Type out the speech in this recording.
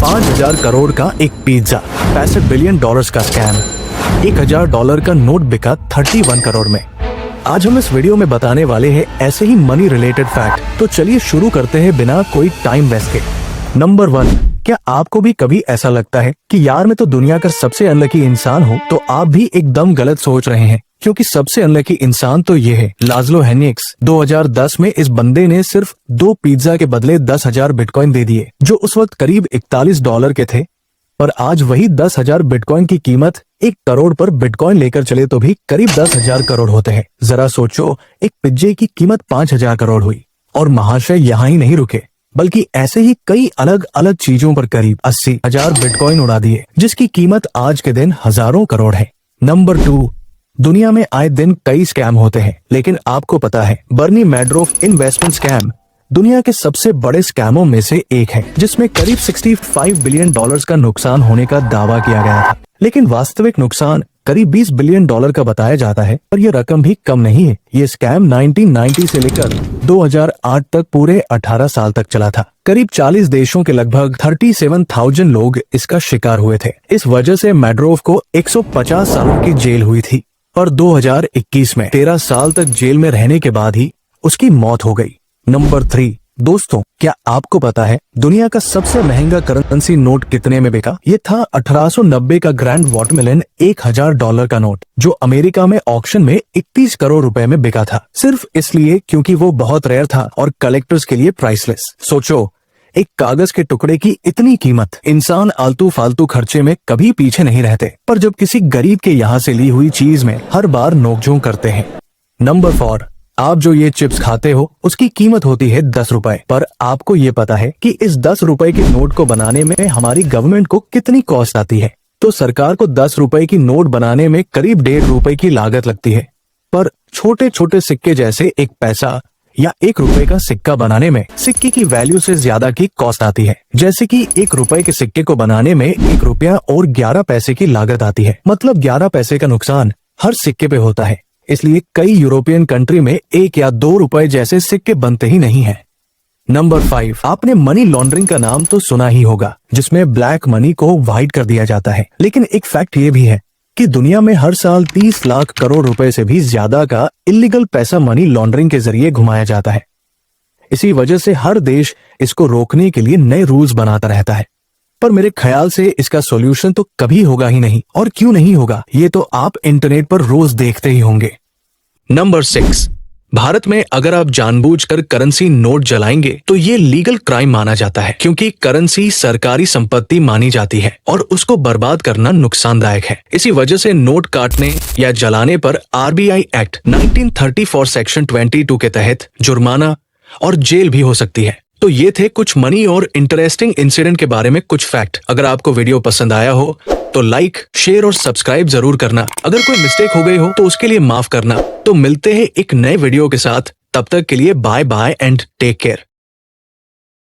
5000 करोड़ का एक pizza, $65 billion का स्कैम, $1000 का नोट बिका 31 करोड़ में। आज हम इस वीडियो में बताने वाले हैं ऐसे ही मनी रिलेटेड फैक्ट। तो चलिए शुरू करते हैं बिना कोई टाइम वेस्ट के। नंबर 1, क्या आपको भी कभी ऐसा लगता है कि यार मैं तो दुनिया का सबसे अनलकी इंसान हूँ? तो आप भी एकदम गलत सोच रहे हैं, क्योंकि सबसे अनलकी इंसान तो ये है लाज़लो हेनिक्स। 2010 में इस बंदे ने सिर्फ 2 पिज्जा के बदले 10,000 बिटकॉइन दे दिए, जो उस वक्त करीब $41 के थे। पर आज वही 10,000 बिटकॉइन की कीमत 1 करोड़ पर बिटकॉइन लेकर चले तो भी करीब 10,000 करोड़ होते हैं। जरा सोचो, एक पिज्जे की कीमत 5,000 करोड़ हुई। और महाशय यहाँ ही नहीं रुके, बल्कि ऐसे ही कई अलग अलग चीजों पर करीब 80,000 बिटकॉइन उड़ा दिए, जिसकी कीमत आज के दिन हजारों करोड़ है। नंबर 2, दुनिया में आए दिन कई स्कैम होते हैं, लेकिन आपको पता है बर्नी मैडोफ इन्वेस्टमेंट स्कैम दुनिया के सबसे बड़े स्कैमों में से एक है, जिसमें करीब $65 बिलियन का नुकसान होने का दावा किया गया था। लेकिन वास्तविक नुकसान करीब $20 बिलियन का बताया जाता है। और ये रकम भी कम नहीं है। ये स्कैम 1990 से लेकर 2008 तक पूरे 18 साल तक चला था। करीब 40 देशों के लगभग 37,000 लोग इसका शिकार हुए थे। इस वजह से मैडोफ को 150 सालों की जेल हुई थी और 2021 में 13 साल तक जेल में रहने के बाद ही उसकी मौत हो गई। नंबर 3, दोस्तों, क्या आपको पता है दुनिया का सबसे महंगा करेंसी नोट कितने में बिका? ये था 1890 का ग्रैंड वाटरमेलन $1000 का नोट, जो अमेरिका में ऑक्शन में 31 करोड़ रुपए में बिका था। सिर्फ इसलिए क्योंकि वो बहुत रेयर था और कलेक्टर्स के लिए प्राइसलेस। सोचो, एक कागज के टुकड़े की इतनी कीमत। इंसान आलतू फालतू खर्चे में कभी पीछे नहीं रहते, पर जब किसी गरीब के यहाँ से ली हुई चीज में हर बार नोकझोंक करते हैं। नंबर 4, आप जो ये चिप्स खाते हो उसकी कीमत होती है 10 रुपए, पर आपको ये पता है कि इस 10 रुपए के नोट को बनाने में हमारी गवर्नमेंट को कितनी कॉस्ट आती है? तो सरकार को 10 रुपए की नोट बनाने में करीब ₹1.5 की लागत लगती है। पर छोटे छोटे सिक्के जैसे 1 पैसा या 1 रुपए का सिक्का बनाने में सिक्के की वैल्यू से ज्यादा की कॉस्ट आती है। जैसे कि 1 रुपए के सिक्के को बनाने में 1 रुपया और 11 पैसे की लागत आती है। मतलब 11 पैसे का नुकसान हर सिक्के पे होता है। इसलिए कई यूरोपियन कंट्री में 1 या 2 रुपए जैसे सिक्के बनते ही नहीं हैं। नंबर 5, आपने मनी लॉन्ड्रिंग का नाम तो सुना ही होगा, जिसमें ब्लैक मनी को व्हाइट कर दिया जाता है। लेकिन एक फैक्ट ये भी है कि दुनिया में हर साल 30 लाख करोड़ रुपए से भी ज्यादा का इलीगल पैसा मनी लॉन्ड्रिंग के जरिए घुमाया जाता है। इसी वजह से हर देश इसको रोकने के लिए नए रूल्स बनाता रहता है। पर मेरे ख्याल से इसका सॉल्यूशन तो कभी होगा ही नहीं। और क्यों नहीं होगा, ये तो आप इंटरनेट पर रोज देखते ही होंगे। नंबर 6, भारत में अगर आप जानबूझकर करेंसी नोट जलाएंगे तो ये लीगल क्राइम माना जाता है, क्योंकि करेंसी सरकारी संपत्ति मानी जाती है और उसको बर्बाद करना नुकसानदायक है। इसी वजह से नोट काटने या जलाने पर RBI एक्ट 1934 सेक्शन 22 के तहत जुर्माना और जेल भी हो सकती है। तो ये थे कुछ मनी और इंटरेस्टिंग इंसिडेंट के बारे में कुछ फैक्ट। अगर आपको वीडियो पसंद आया हो तो लाइक, शेयर और सब्सक्राइब जरूर करना। अगर कोई मिस्टेक हो गई हो तो उसके लिए माफ करना। तो मिलते हैं एक नए वीडियो के साथ। तब तक के लिए bye bye and take care.